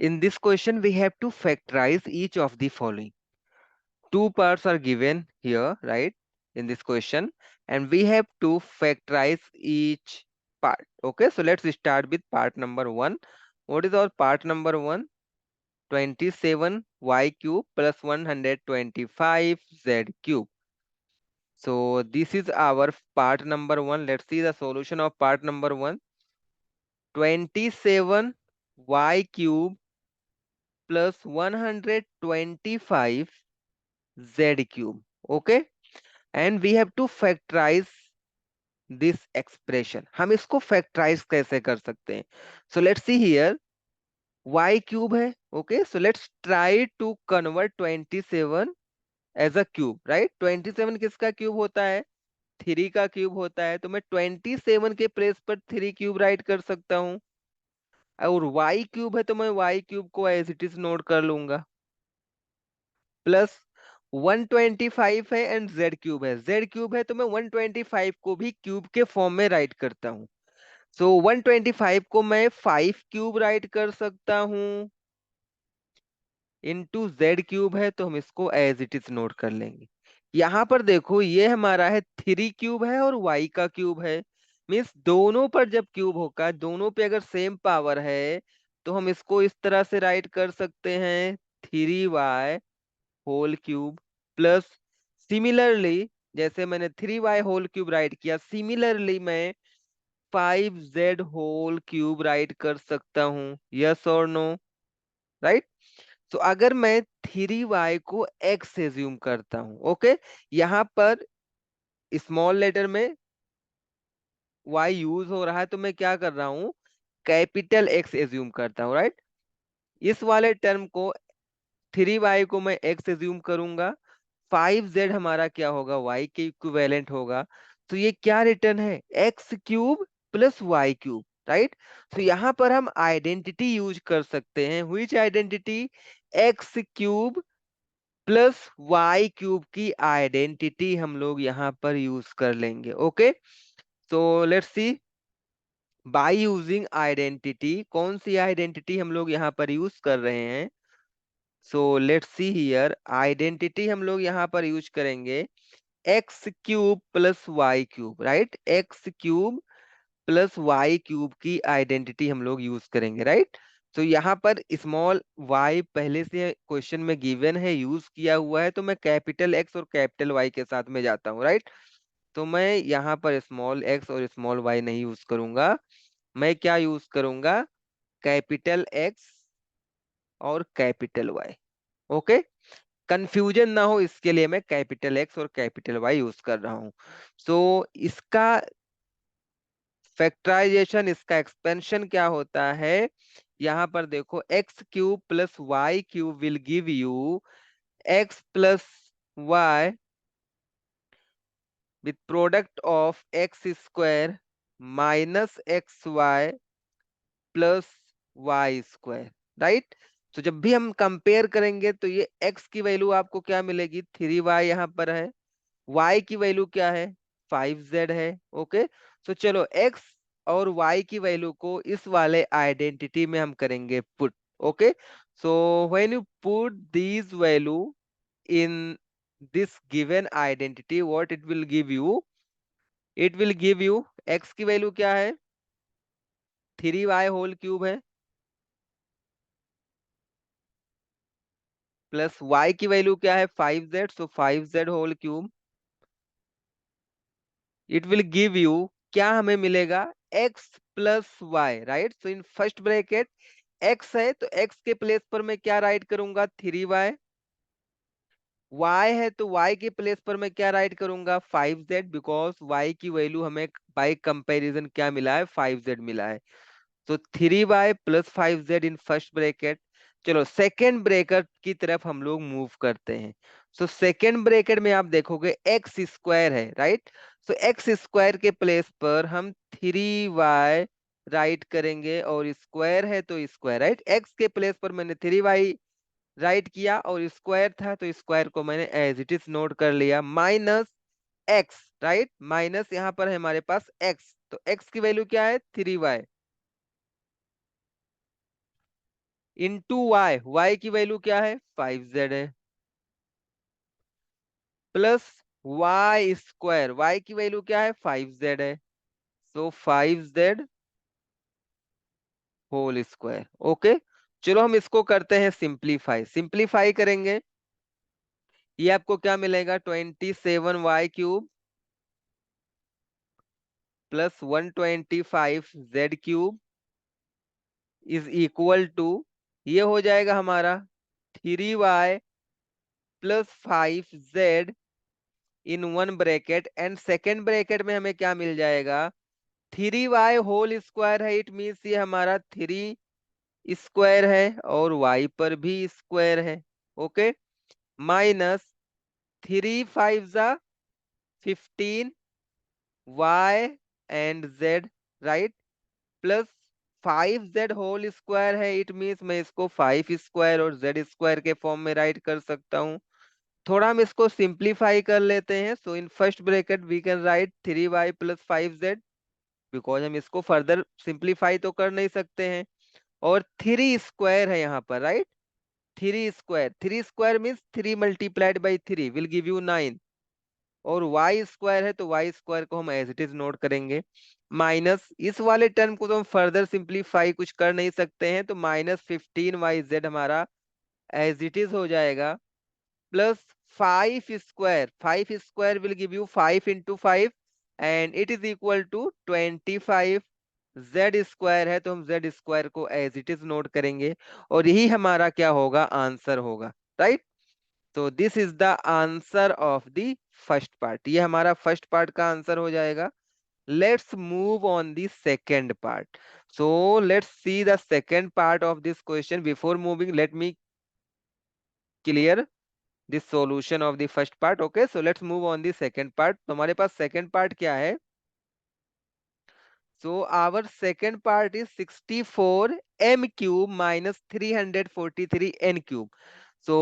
In this question, we have to factorize each of the following. Two parts are given here, right, in this question, and we have to factorize each part. Okay, so let's start with part number one. What is our part number one? 27y cube plus 125 z cube. So this is our part number one. Let's see the solution of part number one. 27y cube plus 125 z cube. Okay, and we have to factorize this expression. हम इसको factorize कैसे कर सकते हैं? So let's see here. Y cube है. Okay, so let's try to convert 27 as a cube, right? 27 किसका cube होता है? 3 का क्यूब होता है. तो मैं 27 के प्लेस पर 3 क्यूब राइट कर सकता हूँ. और y क्यूब है तो मैं y क्यूब को एज इट इज नोट कर लूंगा. प्लस 125 है एंड z क्यूब है. z क्यूब है तो मैं 125 को भी क्यूब के फॉर्म में राइट करता हूँ. सो 125 को मैं 5 क्यूब राइट कर सकता हूँ. इंटू जेड क्यूब है तो हम इसको एज इट इज नोट कर लेंगे. यहाँ पर देखो ये हमारा है 3 क्यूब है और y का क्यूब है. मीन्स दोनों पर जब क्यूब होगा, दोनों पे अगर सेम पावर है तो हम इसको इस तरह से राइट कर सकते हैं. 3y whole cube plus, similarly जैसे मैंने 3y होल क्यूब राइट किया, सिमिलरली मैं 5z होल क्यूब राइट कर सकता हूँ. यस और नो? राइट. तो अगर मैं 3y को x एज्यूम करता हूँ, ओके, यहाँ पर स्मॉल लेटर में y यूज हो रहा है तो मैं क्या कर रहा हूँ, कैपिटल x एज्यूम करता हूँ. राइट. इस वाले टर्म को 3y को मैं x एज्यूम करूंगा. 5z हमारा क्या होगा, y के इक्विवेलेंट होगा. तो ये क्या रिटर्न है, x cube plus y cube. Right. तो यहाँ पर हम आइडेंटिटी यूज कर सकते हैं. Which identity? x cube plus y cube की आइडेंटिटी हम लोग यहाँ पर यूज कर लेंगे. Okay, so let's C. By using identity, कौन सी आइडेंटिटी हम लोग यहाँ पर यूज कर रहे हैं? So let's see here. Identity हम लोग यहाँ पर यूज करेंगे x cube plus y cube. Right, x cube plus y cube की आइडेंटिटी हम लोग यूज करेंगे. राइट. तो यहाँ पर स्मॉल y पहले से क्वेश्चन में गिवन है, यूज किया हुआ है, तो मैं कैपिटल एक्स और कैपिटल वाई के साथ में जाता हूँ. राइट. तो मैं यहाँ पर स्मॉल एक्स और स्मॉल वाई नहीं यूज करूंगा. मैं क्या यूज करूंगा, कैपिटल एक्स और कैपिटल वाई. ओके, कंफ्यूजन ना हो इसके लिए मैं कैपिटल एक्स और कैपिटल वाई यूज कर रहा हूं. सो इसका फैक्टराइजेशन, इसका एक्सपेंशन क्या होता है? यहां पर देखो, x cube plus y cube will give you x plus y with product of x square minus x y plus y square. Right. तो जब भी हम कंपेयर करेंगे तो ये x की वैल्यू आपको क्या मिलेगी, 3y यहाँ पर है. y की वैल्यू क्या है, 5z है. ओके, तो चलो x और y की वैल्यू को इस वाले आइडेंटिटी में हम करेंगे put. Okay, so when you put these value in this given identity, what it will give you? It will give you, x की वैल्यू क्या है, 3y होल क्यूब है, प्लस y की वैल्यू क्या है, 5z, so 5z whole cube. It will give you, क्या हमें मिलेगा, x plus y. Right. So in first bracket x है तो x के प्लेस पर मैं क्या राइट करूंगा, 3y. y है तो y के प्लेस पर मैं क्या राइट करूंगा, 5z, बिकॉज y की वैल्यू हमें बाय कंपैरिजन क्या मिला है, 5z मिला है. तो 3y प्लस 5z इन फर्स्ट ब्रैकेट. चलो सेकेंड ब्रैकेट की तरफ हम लोग मूव करते हैं. सो सेकेंड ब्रैकेट में आप देखोगे एक्स स्क्वायर है. राइट. सो एक्स स्क्वायर के प्लेस पर हम 3y राइट करेंगे और स्क्वायर है तो स्क्वायर. राइट, एक्स के प्लेस पर मैंने 3y राइट किया और स्क्वायर था तो स्क्वायर को मैंने एज इट इज नोट कर लिया. Minus x. राइट, माइनस यहाँ पर है हमारे पास एक्स, तो एक्स की वैल्यू क्या है, 3y. इंटू वाई, वाई की वैल्यू क्या है 5z है, प्लस वाई स्क्वायर, वाई की वैल्यू क्या है 5z है, सो 5z होल स्क्वायर। ओके, चलो हम इसको करते हैं सिंप्लीफाई, सिंप्लीफाई करेंगे, ये आपको क्या मिलेगा 27y³ plus 125z³ is equal to, ये हो जाएगा हमारा 3y plus 5z in one bracket, and second bracket में हमें क्या मिल जाएगा 3y होल स्क्वायर है, इट मीन्स ये हमारा 3 स्क्वायर है और y पर भी स्क्वायर है। ओके, माइनस 3 5 जा 15 y and z, right, plus 5z whole square है, इट मीन्स मैं इसको 5 स्क्वायर और z स्क्वायर के फॉर्म में राइट कर सकता हूँ। थोड़ा हम इसको सिंप्लीफाई कर लेते हैं, so in first bracket we can write 3y plus 5z, because हम इसको फर्दर सिंप्लीफाई तो कर नहीं सकते हैं, और 3 स्क्वायर है यहाँ पर, right, 3 square means 3 × 3 will give you 9, और y स्क्वायर है तो y स्क्वायर को हम एज इट इज नोट करेंगे, माइनस इस वाले टर्म को तो हम फर्दर सिंप्लीफाई कुछ कर नहीं सकते हैं, तो -15 yz हमारा एज इट इज हो जाएगा, plus 5 square, 5 square will give you 5 × 5 and it is equal to 25, z square है तो हम z स्क्वायर को एज इट इज नोट करेंगे, और यही हमारा क्या होगा आंसर होगा, राइट। तो this is the answer of the first part, ये हमारा फर्स्ट पार्ट का आंसर हो जाएगा। Let's move on the second part, so let's see the second part of this question. Before moving let me clear the solution of the first part. Okay, so let's move on the second part. तो हमारे पास second part क्या है, so our second part is 64m³ minus 343n³, so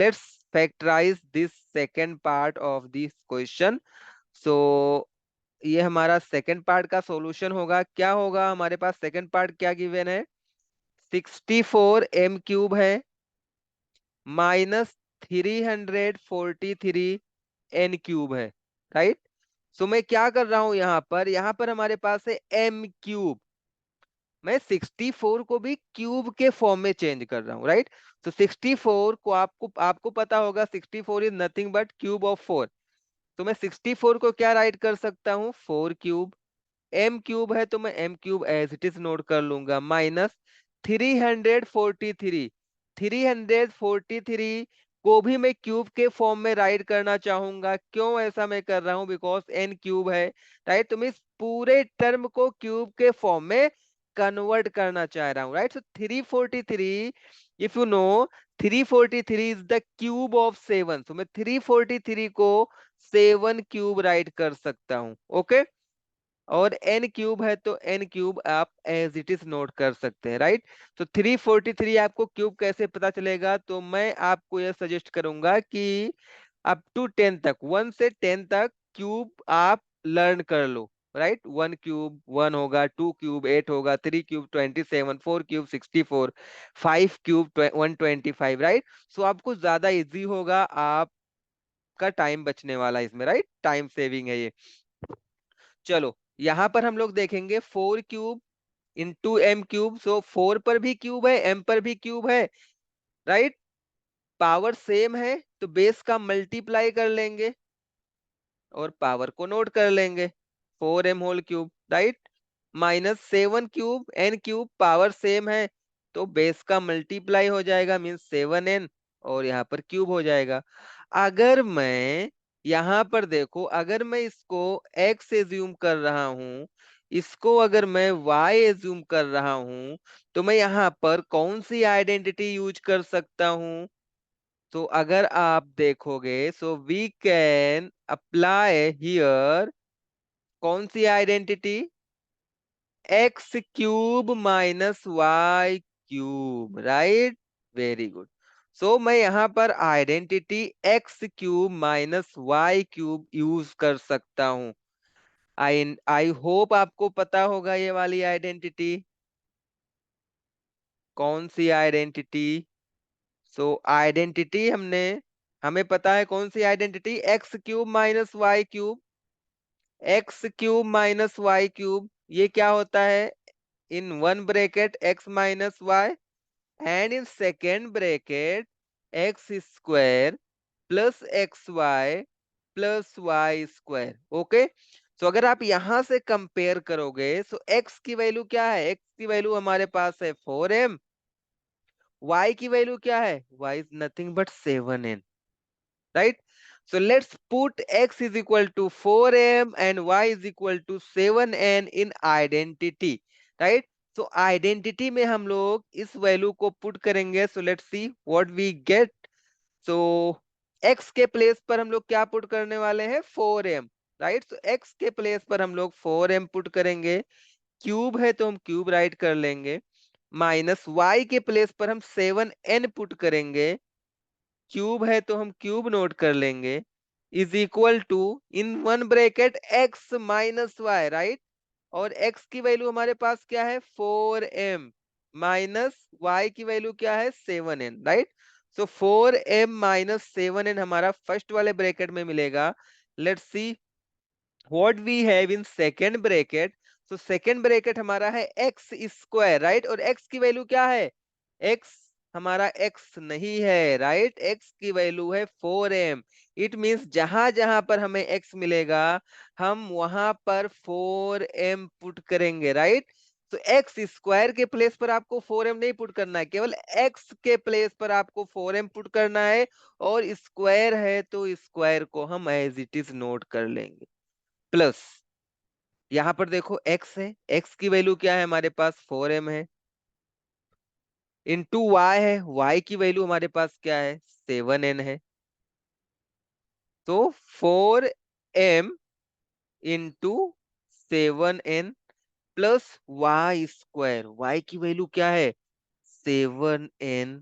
let's factorize this second part of this question। so ये हमारा second part का solution होगा, क्या होगा हमारे पास सेकंड पार्ट क्या गिवन है 64m³ है माइनस 343n³ है, राइट। सो मैं क्या कर रहा हूं यहाँ पर हमारे पास है m³, मैं 64 को भी क्यूब के फॉर्म में चेंज कर रहा हूँ, राइट। तो 64 को आपको आपको पता होगा 64 is nothing but cube of 4, तो मैं 64 को क्या राइट कर सकता हूँ 4³, m³ है तो मैं m³ as it is note कर लूंगा, माइनस 343, 343 को भी मैं क्यूब के फॉर्म में राइट करना चाहूंगा, क्यों ऐसा मैं कर रहा हूं बिकॉज n³ है, राइट, तो मैं इस पूरे टर्म को क्यूब के फॉर्म में कन्वर्ट करना चाह रहा हूं, right. So 343, if you know 343 is the cube of 7, तो मैं 343 को 7³ राइट कर सकता हूं, ओके। और n³ है तो n³ आप एज इट इज नोट कर सकते हैं, राइट। तो 343 आपको क्यूब कैसे पता चलेगा, तो मैं आपको यह सजेस्ट करूंगा कि अप टू 10 तक, 1 से 10 तक क्यूब आप लर्न कर लो, राइट। 1³ 1 होगा, 2³ 8 होगा, 3³ 27, 4³ 64, 5³ 125, राइट। सो आपको ज्यादा इजी होगा, आपका टाइम बचने वाला है इसमें, राइट, टाइम सेविंग है ये। चलो यहाँ पर हम लोग देखेंगे 4³ इंटू m³, सो 4 पर भी क्यूब है m पर भी क्यूब है, राइट, पावर सेम है तो बेस का मल्टीप्लाई कर लेंगे और पावर को नोट कर लेंगे 4m⁻³, right, minus 7³ n³ power same है तो बेस का मल्टीप्लाई हो जाएगा मीन्स 7n, और यहाँ पर क्यूब हो जाएगा। अगर मैं यहाँ पर देखो, अगर मैं इसको x एज्यूम कर रहा हूँ, इसको अगर मैं y एज्यूम कर रहा हूँ, तो मैं यहाँ पर कौन सी आइडेंटिटी यूज कर सकता हूँ, तो अगर आप देखोगे so we can apply here कौन सी identity x³ minus y³, right, very good. So मैं यहाँ पर identity x³ minus y³ use कर सकता हूँ। आई आई होप आपको पता होगा ये वाली आइडेंटिटी। कौन सी आइडेंटिटी? सो आइडेंटिटी हमें पता है कौन सी identity, x cube minus y cube. X cube minus y cube ये क्या होता है? In one bracket x minus y and in second bracket x square plus x y plus y square. Okay, so अगर आप यहां से compare करोगे, सो x की वैल्यू क्या है? एक्स की वैल्यू हमारे पास है 4m। वाई की वैल्यू क्या है? Y is nothing but 7n, right? So let's put x is equal to 4m and y is equal to 7n in identity, right? So identity में हम लोग इस वैल्यू को पुट करेंगे। So let's see what we get. So x के place पर हम लोग क्या पुट करने वाले हैं? 4m, right? So x के प्लेस पर हम लोग 4m पुट करेंगे। क्यूब है तो हम क्यूब राइट कर लेंगे। माइनस y के प्लेस पर हम 7n पुट करेंगे। क्यूब है तो हम क्यूब नोट कर लेंगे। Is equal to in one bracket x minus y, right? और x की वैल्यू हमारे पास क्या है? 4m माइनस y की वैल्यू क्या है? 7n, right? सो 4m माइनस 7n हमारा फर्स्ट वाले ब्रैकेट में मिलेगा। Let's see what we have in second bracket. So second bracket हमारा है एक्स स्क्वायर, राइट? और x की वैल्यू क्या है? x हमारा x नहीं है, राइट? x की वैल्यू है 4m। इट मींस जहां जहां पर हमें x मिलेगा हम वहां पर 4m पुट करेंगे, राइट? तो एक्स स्क्वायर के प्लेस पर आपको 4m नहीं पुट करना है, केवल x के प्लेस पर आपको 4m पुट करना है। और स्क्वायर है तो स्क्वायर को हम एज इट इज नोट कर लेंगे। प्लस यहां पर देखो x है, x की वैल्यू क्या है? हमारे पास 4m है। इंटू y है, y की वैल्यू हमारे पास क्या है? 7n है। तो 4m into 7n plus y square, y की वैल्यू क्या है? 7n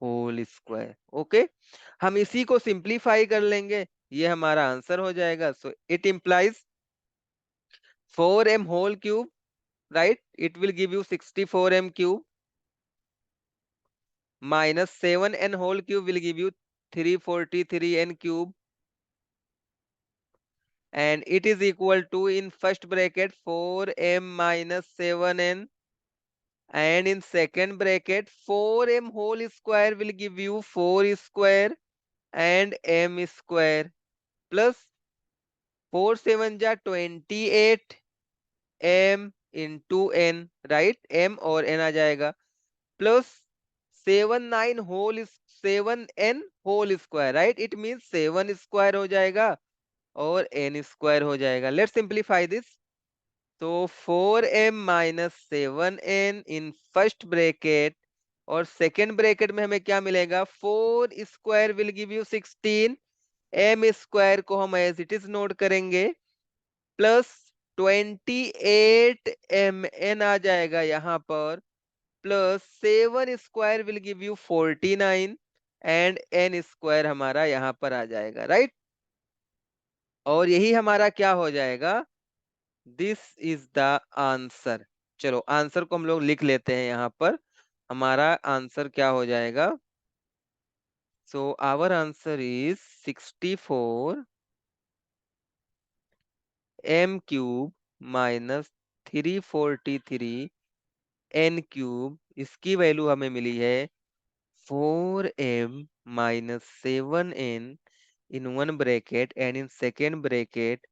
whole square. ओके, हम इसी को सिंप्लीफाई कर लेंगे, ये हमारा आंसर हो जाएगा। So it implies 4m whole cube, right? It will give you 64m cube minus 7n whole cube will give you 343n cube, and it is equal to in first bracket 4m minus 7n, and in second bracket 4m whole square will give you 4 square and m square plus 4 7 ja 28 m into n, right? m और n आ जाएगा plus 7 whole square, right? It means 7 square हो जाएगा और n square हो जाएगा। Let's simplify this. तो 4m minus 7n in first bracket, और सेकेंड ब्रैकेट में हमें क्या मिलेगा? 4 square will give you 16, m square को हम एज इट इज नोट करेंगे प्लस 28 mn आ जाएगा यहाँ पर, plus 7 square will give you 49 and n square हमारा यहाँ पर आ जाएगा, राइट? और यही हमारा क्या हो जाएगा? This is the answer. चलो आंसर को हम लोग लिख लेते हैं यहाँ पर। हमारा आंसर क्या हो जाएगा? So our answer is 64 m cube minus 343 n cube. इसकी वैल्यू हमें मिली है 4m minus 7n in one bracket and in second bracket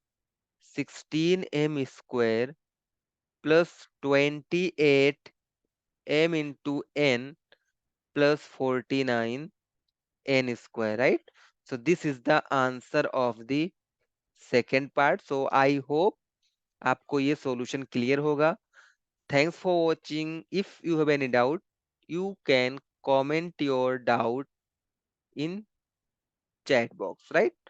16m square plus 28 m into n plus 49 n square, right? So this is the answer of the second part. So I hope आपको ये solution clear होगा। Thanks for watching. If you have any doubt, you can comment your doubt in chat box, right?